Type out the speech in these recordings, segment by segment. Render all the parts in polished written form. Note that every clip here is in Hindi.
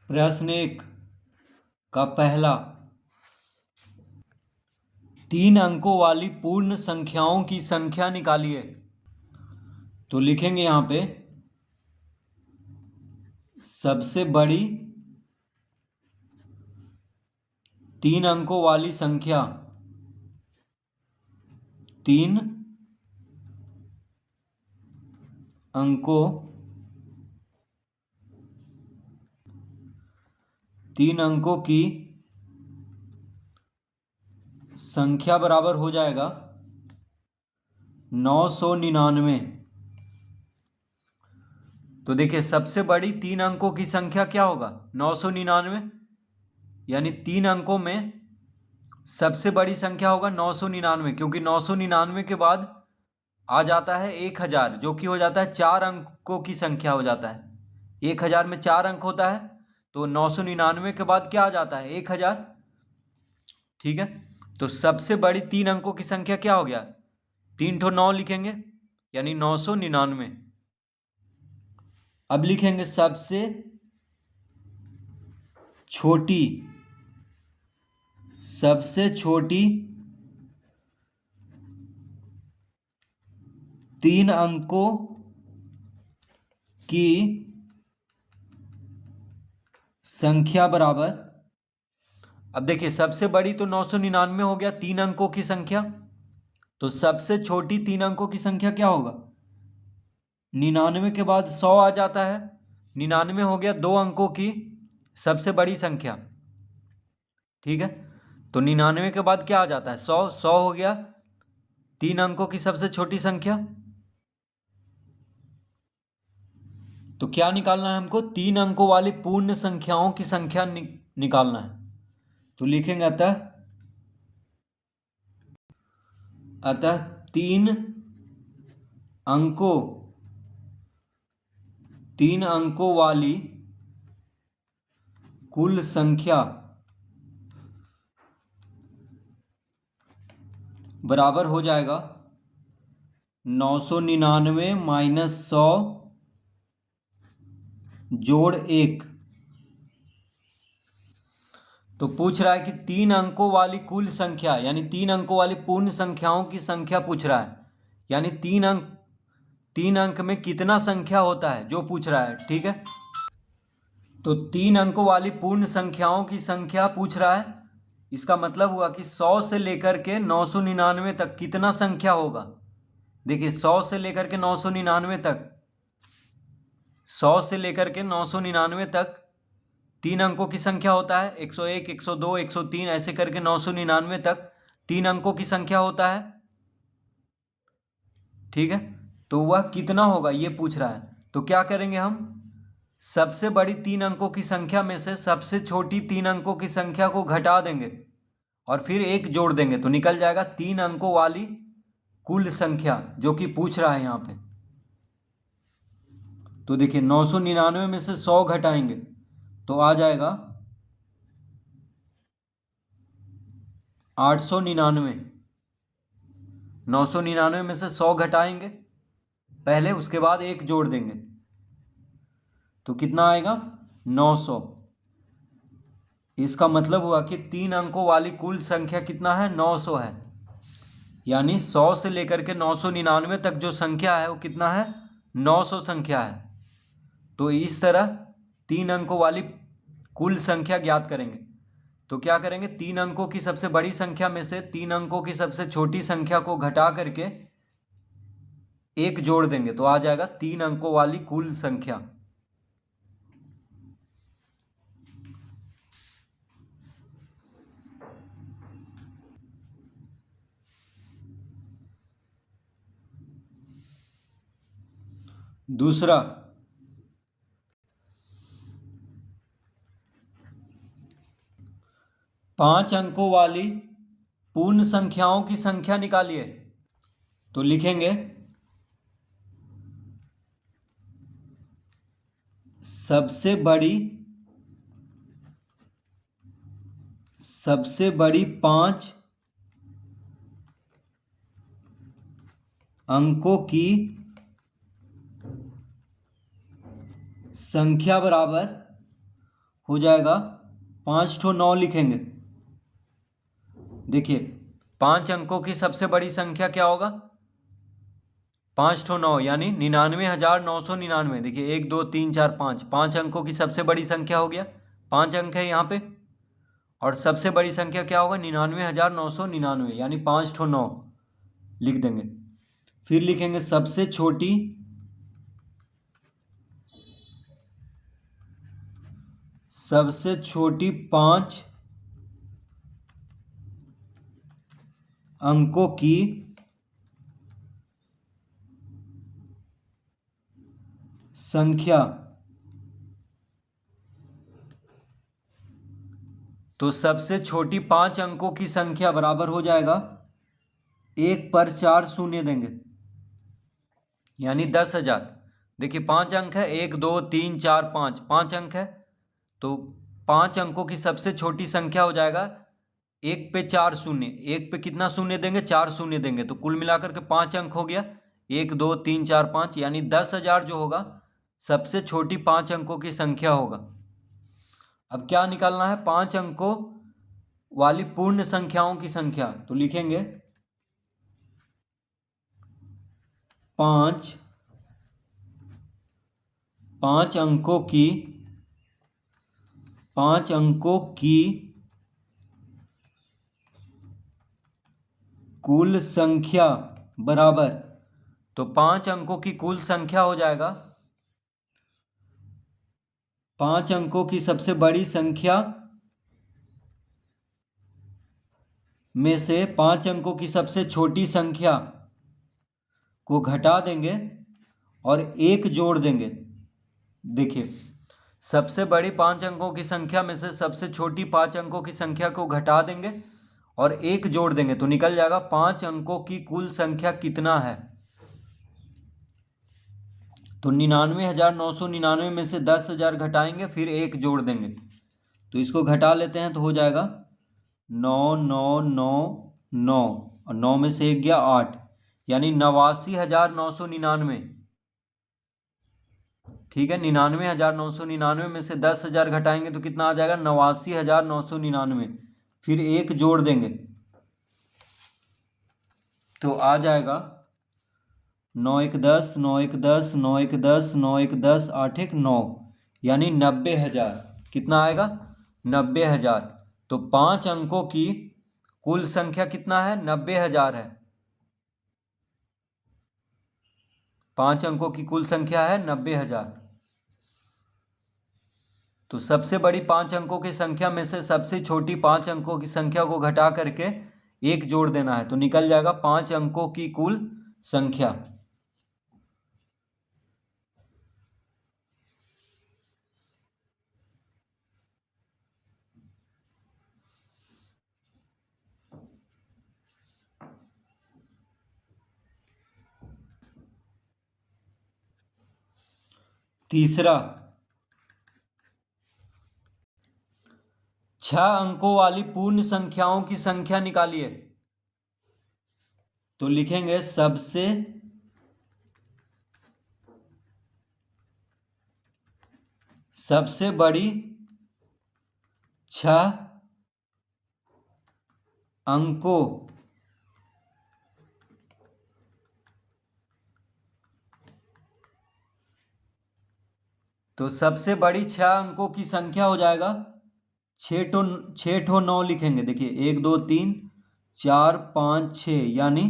प्रश्न 1 का पहला, 3 अंकों वाली पूर्ण संख्याओं की संख्या निकालिए। तो लिखेंगे यहां पे सबसे बड़ी 3 अंकों वाली संख्या 3 अंकों 3 अंकों की संख्या बराबर हो जाएगा 999। तो देखिए सबसे बड़ी 3 अंकों की संख्या क्या होगा 999, यानी 3 अंकों में सबसे बड़ी संख्या होगा 999, क्योंकि 999 के बाद आ जाता है 1000, जो कि हो जाता है 4 अंकों की संख्या हो जाता है। 1000 में 4 अंक होता है, तो 999 के बाद क्या आ जाता है 1000। ठीक है, तो सबसे बड़ी 3 अंकों की संख्या क्या हो गया 3 ठो 9 लिखेंगे, यानी 999। अब लिखेंगे सबसे छोटी 3 अंकों की संख्या बराबर। अब देखिए सबसे बड़ी तो 999 हो गया 3 अंकों की संख्या, तो सबसे छोटी 3 अंकों की संख्या क्या होगा 99 के बाद 100 आ जाता है। 99 हो गया 2 अंकों की सबसे बड़ी संख्या। ठीक है, तो 99 के बाद क्या आ जाता है 100। 100 हो गया 3 अंकों की सबसे छोटी संख्या। तो क्या निकालना है हमको 3 अंकों वाली पूर्ण संख्याओं की संख्या निकालना है। तो लिखेंगे अतः 3 अंकों वाली कुल संख्या बराबर हो जाएगा 999 माइनस 100 जोड़ 1। तो पूछ रहा है कि 3 अंकों वाली कुल संख्या, यानी 3 अंकों वाली पूर्ण संख्याओं की संख्या पूछ रहा है, यानी 3 अंक में कितना संख्या होता है जो पूछ रहा है। ठीक है, तो 3 अंकों वाली पूर्ण संख्याओं की संख्या पूछ रहा है, इसका मतलब हुआ कि 100 से लेकर के 999 तक कितना संख्या होगा। देखिए 100 से लेकर के 999 तक, 100 से लेकर के 999 तक 3 अंकों की संख्या होता है। 101, 102, 103 ऐसे करके 999 तक 3 अंकों की संख्या होता है। ठीक है, तो वह कितना होगा ये पूछ रहा है। तो क्या करेंगे हम सबसे बड़ी 3 अंकों की संख्या में से सबसे छोटी 3 अंकों की संख्या को घटा देंगे और फिर 1 जोड़ देंगे, तो निकल जाएगा 3 अंकों वाली कुल संख्या जो कि पूछ रहा है यहाँ पे। तो देखिए 999 में से 100 घटाएंगे तो आ जाएगा 899। 999 में से 100 घटाएंगे पहले, उसके बाद 1 जोड़ देंगे तो कितना आएगा 900। इसका मतलब हुआ कि 3 अंकों वाली कुल संख्या कितना है 900 है, यानी 100 से लेकर के 999 तक जो संख्या है वो कितना है 900 संख्या है। तो इस तरह 3 अंकों वाली कुल संख्या ज्ञात करेंगे। तो क्या करेंगे 3 अंकों की सबसे बड़ी संख्या में से 3 अंकों की सबसे छोटी संख्या को घटा करके 1 जोड़ देंगे तो आ जाएगा 3 अंकों वाली कुल संख्या। दूसरा, 5 अंकों वाली पूर्ण संख्याओं की संख्या निकालिए। तो लिखेंगे सबसे बड़ी 5 अंकों की संख्या बराबर हो जाएगा 5 ठो 9 लिखेंगे। देखिए 5 अंकों की सबसे बड़ी संख्या क्या होगा? 5 ठो 9 यानी 99,999। देखिए 1 2 3 4 5, 5 अंकों की सबसे बड़ी संख्या हो गया, 5 अंक है यहाँ पे। और सबसे बड़ी संख्या क्या होगा? 99,999 यानी 5 ठो 9 लिख देंगे। फिर लिखेंगे सबसे छोटी सबसे छोटी 5 अंकों की संख्या। तो सबसे छोटी 5 अंकों की संख्या बराबर हो जाएगा 1 पर 4 शून्य देंगे यानी 10,000। देखिए 5 अंक है, 1 2 3 4 5, 5 अंक है। तो 5 अंकों की सबसे छोटी संख्या हो जाएगा 1 पे 4 शून्य। 1 पे कितना शून्य देंगे? 4 शून्य देंगे। तो कुल मिलाकर के 5 अंक हो गया, 1 2 3 4 5 यानी 10,000 जो होगा सबसे छोटी 5 अंकों की संख्या होगा। अब क्या निकालना है? 5 अंकों वाली पूर्ण संख्याओं की संख्या। तो लिखेंगे 5 अंकों की 5 अंकों की कुल संख्या बराबर। तो 5 अंकों की कुल संख्या हो जाएगा 5 अंकों की सबसे बड़ी संख्या में से 5 अंकों की सबसे छोटी संख्या को घटा देंगे और 1 जोड़ देंगे। देखिए सबसे बड़ी 5 अंकों की संख्या में से सबसे छोटी 5 अंकों की संख्या को घटा देंगे और 1 जोड़ देंगे तो निकल जाएगा 5 अंकों की कुल संख्या कितना है। तो 99,999 में से 10,000 घटाएंगे, फिर 1 जोड़ देंगे। तो इसको घटा लेते हैं तो हो जाएगा 9,999 और 9 में से 1 गया 8 यानी 89,999। ठीक है, 99,999 में से 10,000 घटाएंगे तो कितना आ जाएगा? 89,999। फिर 1 जोड़ देंगे तो आ जाएगा 9 1 10, 9 1 10, 9 1 10, 9 1 10, 8 1 9 यानी 90,000। कितना आएगा? 90,000। तो 5 अंकों की कुल संख्या कितना है? 90,000 है। 5 अंकों की कुल संख्या है 90,000। तो सबसे बड़ी 5 अंकों की संख्या में से सबसे छोटी 5 अंकों की संख्या को घटा करके 1 जोड़ देना है तो निकल जाएगा 5 अंकों की कुल संख्या। तीसरा 6 अंकों वाली पूर्ण संख्याओं की संख्या निकालिए। तो लिखेंगे सबसे बड़ी 6 अंकों तो सबसे बड़ी 6 अंकों की संख्या हो जाएगा 6 ठो 9 लिखेंगे। देखिए 1 2 3 4 5 6 यानी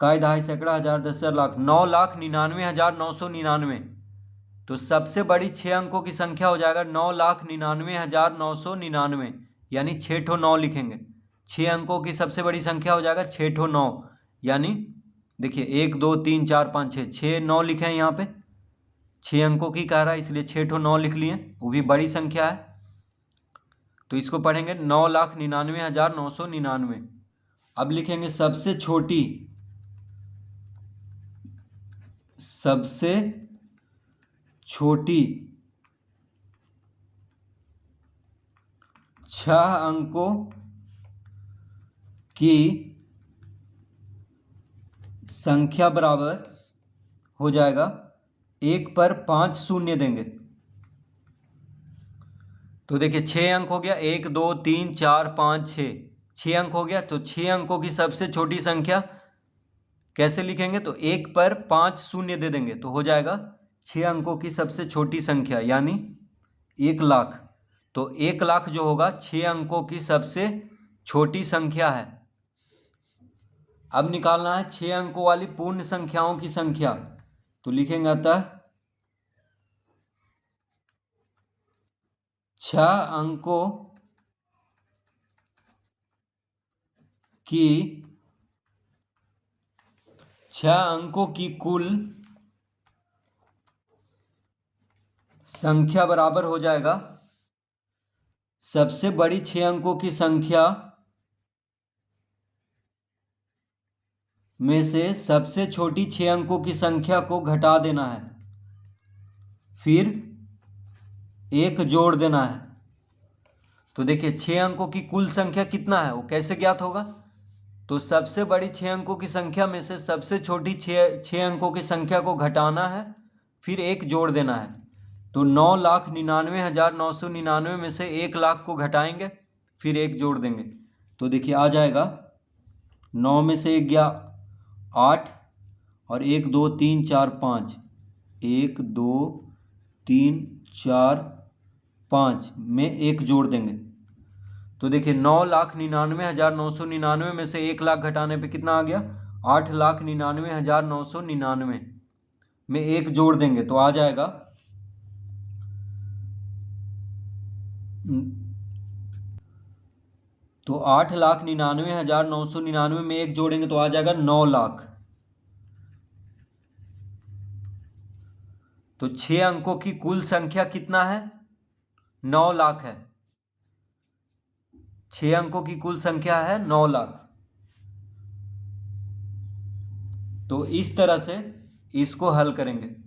काय दहाई सैकड़ा हजार 10,000 लाख 9,99,999। तो सबसे बड़ी 6 अंकों की संख्या हो जाएगा 9,99,999 यानी 6 ठो 9 लिखेंगे। 6 अंकों की सबसे बड़ी संख्या हो जाएगा 6 ठो 9 यानी देखिए 1 2 3 4 5 6, 6 9 लिखे हैं यहाँ पे। 6 अंकों की कह रहा है इसलिए 6 ठो 9 लिख लिए, वो भी बड़ी संख्या है। तो इसको पढ़ेंगे 9,99,999। अब लिखेंगे सबसे छोटी 6 अंकों की संख्या बराबर हो जाएगा 1 पर 5 शून्य देंगे तो देखिए 6 अंक हो गया, 1 2 3 4 5 6, 6 अंक हो गया। तो 6 अंकों की सबसे छोटी संख्या कैसे लिखेंगे? तो 1 पर 5 शून्य दे देंगे तो हो जाएगा 6 अंकों की सबसे छोटी संख्या यानी 1 लाख। तो 1 लाख जो होगा 6 अंकों की सबसे छोटी संख्या है। अब निकालना है 6 अंकों वाली पूर्ण संख्याओं की संख्या। तो लिखेंगे अतः 6 अंकों की 6 अंकों की कुल संख्या बराबर हो जाएगा सबसे बड़ी 6 अंकों की संख्या में से सबसे छोटी 6 अंकों की संख्या को घटा देना है, फिर 1 जोड़ देना है। तो देखिए 6 अंकों की कुल संख्या कितना है वो कैसे ज्ञात होगा? तो सबसे बड़ी 6 अंकों की संख्या में से सबसे छोटी 6 अंकों की संख्या को घटाना है, फिर 1 जोड़ देना है। तो 9,99,999 में से 1 लाख को घटाएंगे, फिर 1 जोड़ देंगे। तो देखिए आ जाएगा 9 में से 1 गया 8 और 1 2 3 4 5, 1 2 3 4 5 में 1 जोड़ देंगे। तो देखिए 9,99,999 में से 1 लाख घटाने पे कितना आ गया? 8,99,999 में 1 जोड़ देंगे तो आ जाएगा तो 8,99,999 में 1 जोड़ेंगे तो आ जाएगा 9 लाख। तो 6 अंकों की कुल संख्या कितना है? 9 लाख है। 6 अंकों की कुल संख्या है 9 लाख। तो इस तरह से इसको हल करेंगे।